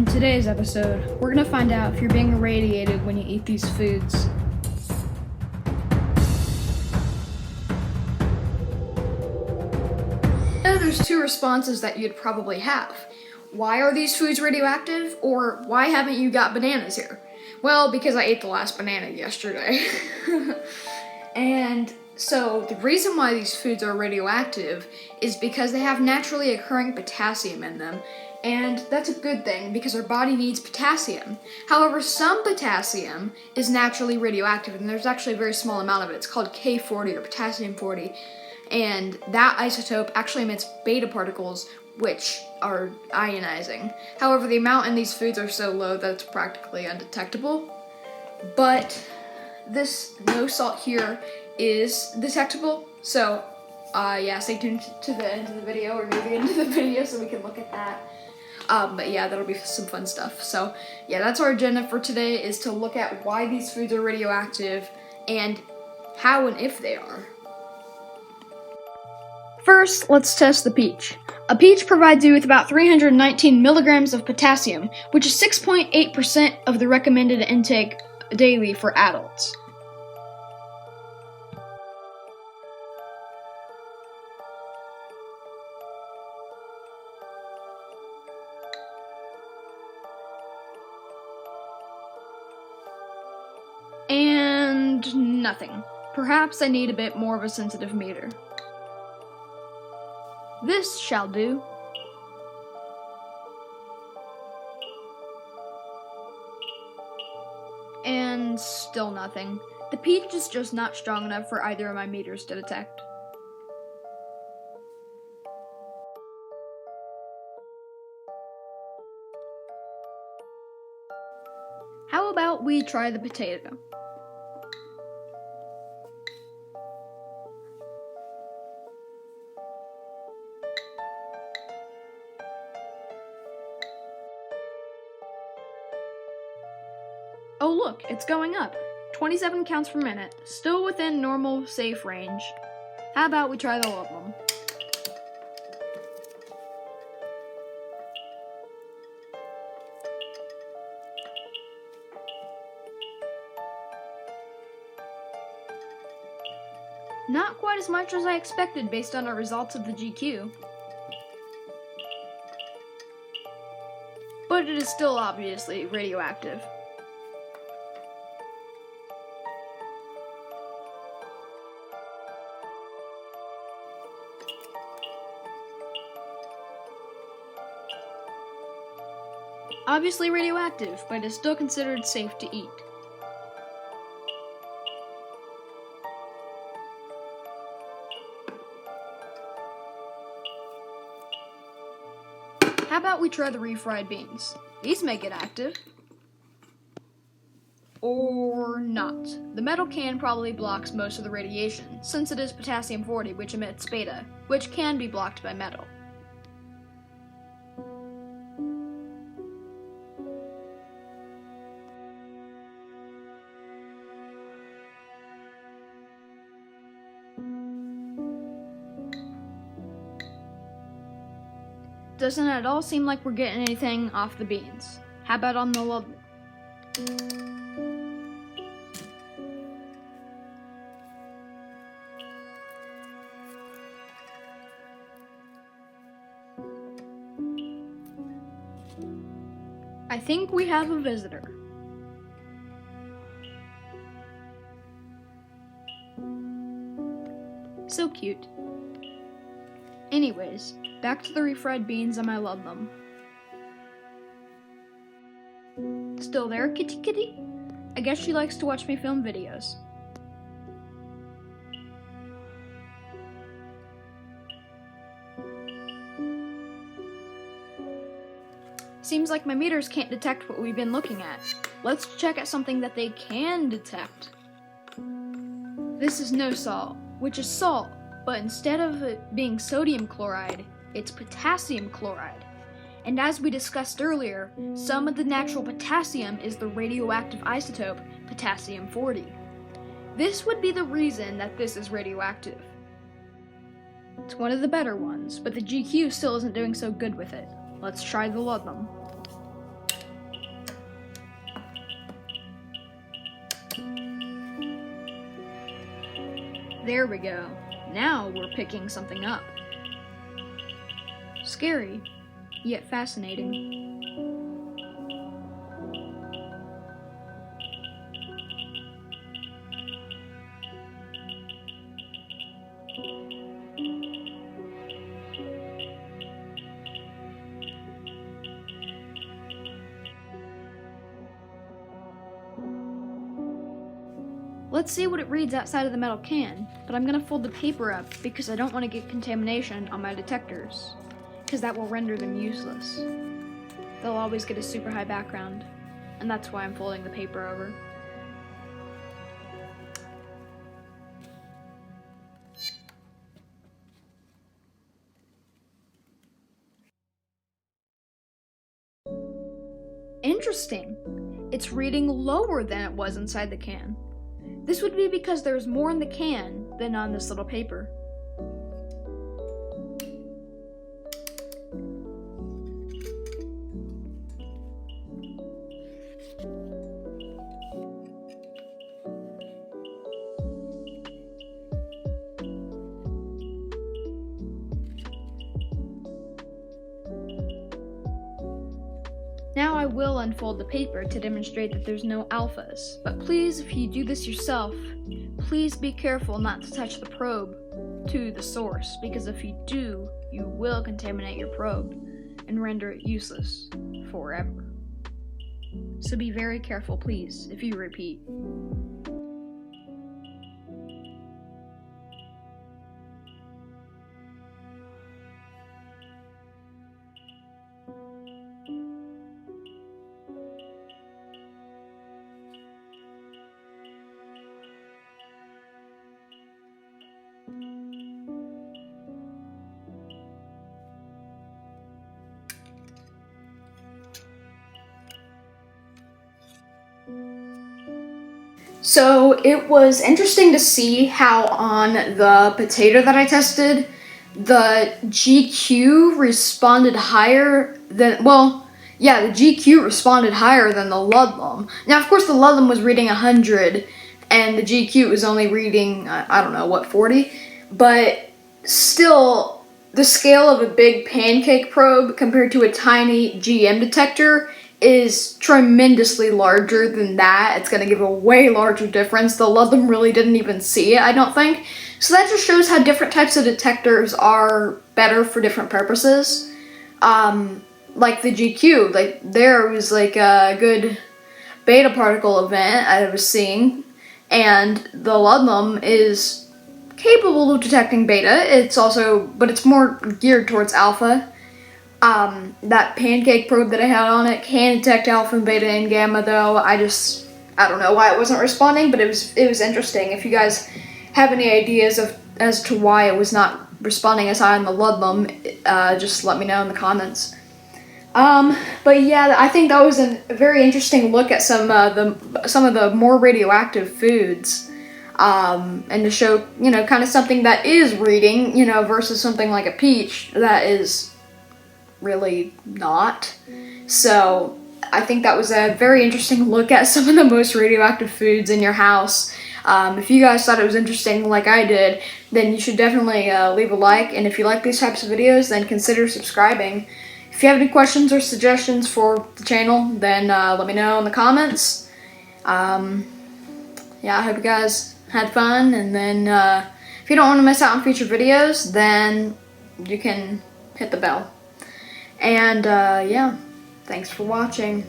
In today's episode, we're going to find out if you're being irradiated when you eat these foods. Now, there's two responses that you'd probably have. Why are these foods radioactive? Or why haven't you got bananas here? Well, because I ate the last banana yesterday. And so the reason why these foods are radioactive is because they have naturally occurring potassium in them. And that's a good thing because our body needs potassium. However, some potassium is naturally radioactive, and there's actually a very small amount of it. It's called K40 or potassium 40. And that isotope actually emits beta particles, which are ionizing. However, the amount in these foods are so low that it's practically undetectable. But this no salt here is detectable. So, stay tuned to the end of the video, or near the end of the video, so we can look at that. But yeah, that'll be some fun stuff. So yeah, that's our agenda for today, is to look at why these foods are radioactive and how and if they are. First, let's test the peach. A peach provides you with about 319 milligrams of potassium, which is 6.8% of the recommended intake daily for adults. And nothing. Perhaps I need a bit more of a sensitive meter. This shall do. And still nothing. The peach is just not strong enough for either of my meters to detect. How about we try the potato? Oh look, it's going up. 27 counts per minute, still within normal, safe range. How about we try the lump? Not quite as much as I expected based on our results of the GQ. But it is still obviously radioactive. Obviously radioactive, but is still considered safe to eat. How about we try the refried beans? These may get active. Or not. The metal can probably blocks most of the radiation, since it is potassium 40, which emits beta, which can be blocked by metal. Doesn't at all seem like we're getting anything off the beans. How about on the lub? I think we have a visitor. So cute. Anyways, back to the refried beans and my love them. Still there, kitty kitty? I guess she likes to watch me film videos. Seems like my meters can't detect what we've been looking at. Let's check at something that they can detect. This is no salt, which is salt, but instead of it being sodium chloride, it's potassium chloride. And as we discussed earlier, some of the natural potassium is the radioactive isotope potassium 40. This would be the reason that this is radioactive. It's one of the better ones, but the GQ still isn't doing so good with it. Let's try the ludnum. There we go. Now we're picking something up. Scary, yet fascinating. Let's see what it reads outside of the metal can, but I'm gonna fold the paper up because I don't want to get contamination on my detectors, because that will render them useless. They'll always get a super high background, and that's why I'm folding the paper over. Interesting. It's reading lower than it was inside the can. This would be because there's more in the can than on this little paper. Now I will unfold the paper to demonstrate that there's no alphas, but please, if you do this yourself, please be careful not to touch the probe to the source, because if you do, you will contaminate your probe and render it useless forever. So be very careful, please, if you repeat. So it was interesting to see how on the potato that I tested, the GQ responded higher than, the GQ responded higher than the Ludlum. Now, of course, the Ludlum was reading 100, and the GQ was only reading, 40? But still, the scale of a big pancake probe compared to a tiny GM detector is tremendously larger than that. It's going to give a way larger difference. The Ludlum really didn't even see it, I don't think. So that just shows how different types of detectors are better for different purposes. Like the GQ, there was a good beta particle event I was seeing, and the Ludlum is capable of detecting beta. But it's more geared towards alpha. That pancake probe that I had on it can detect alpha and beta and gamma, though. I don't know why it wasn't responding, but it was interesting. If you guys have any ideas as to why it was not responding as high on the Ludlum, just let me know in the comments. But yeah, I think that was a very interesting look at some of the more radioactive foods, and to show, kind of something that is reading, versus something like a peach that is really not. So I think that was a very interesting look at some of the most radioactive foods in your house. If you guys thought it was interesting like I did, then you should definitely leave a like, and if you like these types of videos, then consider subscribing. If you have any questions or suggestions for the channel, then let me know in the comments. I hope you guys had fun, and then if you don't want to miss out on future videos, then you can hit the bell. And thanks for watching.